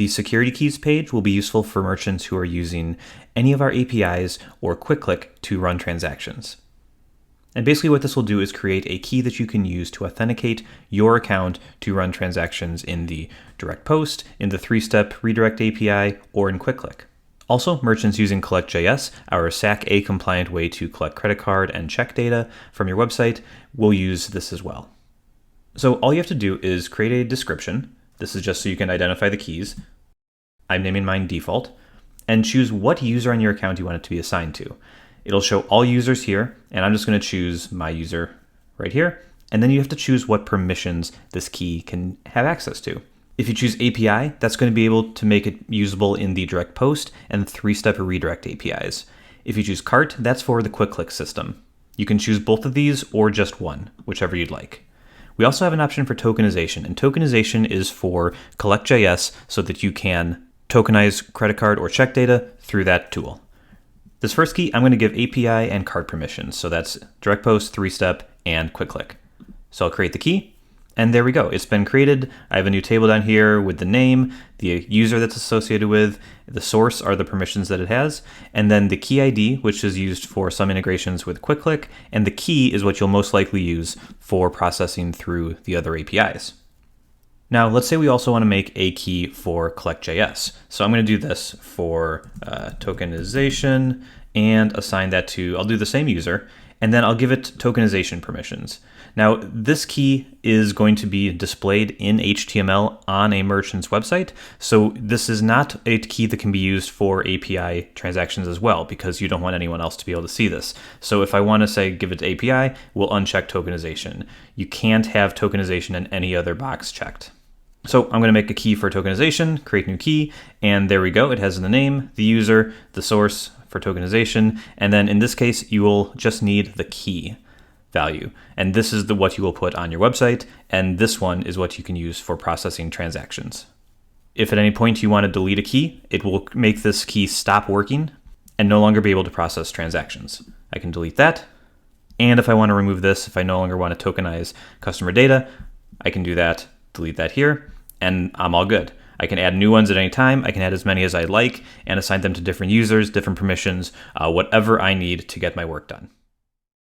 The security keys page will be useful for merchants who are using any of our APIs or QuickClick to run transactions. And basically what this will do is create a key that you can use to authenticate your account to run transactions in the direct post, in the 3-step redirect API, or in QuickClick. Also, merchants using Collect.js, our SAC-A compliant way to collect credit card and check data from your website, will use this as well. So all you have to do is create a description. This is just so you can identify the keys. I'm naming mine default, and choose what user on your account you want it to be assigned to. It'll show all users here, and I'm just going to choose my user right here. And then you have to choose what permissions this key can have access to. If you choose API, that's going to be able to make it usable in the direct post and 3-step redirect APIs. If you choose cart, that's for the QuickClick system. You can choose both of these or just one, whichever you'd like. We also have an option for tokenization, and tokenization is for Collect.js so that you can tokenize credit card or check data through that tool. This first key, I'm going to give API and cart permissions. So that's direct post, 3-step, and QuickClick. So I'll create the key, and there we go. It's been created. I have a new table down here with the name, the user that's associated with, the source are the permissions that it has, and then the key ID, which is used for some integrations with QuickClick, and the key is what you'll most likely use for processing through the other APIs. Now, let's say we also want to make a key for Collect.js. So I'm going to do this for tokenization and assign that to, I'll do the same user, and then I'll give it tokenization permissions. Now, this key is going to be displayed in HTML on a merchant's website. So this is not a key that can be used for API transactions as well, because you don't want anyone else to be able to see this. So if I want to say give it to API, we'll uncheck tokenization. You can't have tokenization in any other box checked. So I'm going to make a key for tokenization, create new key, and there we go. It has the name, the user, the source for tokenization, and then in this case, you will just need the key value. And this is what you will put on your website, and this one is what you can use for processing transactions. If at any point you want to delete a key, it will make this key stop working and no longer be able to process transactions. I can delete that. And if I want to remove this, if I no longer want to tokenize customer data, I can do that, delete that here, and I'm all good. I can add new ones at any time. I can add as many as I'd like and assign them to different users, different permissions, whatever I need to get my work done.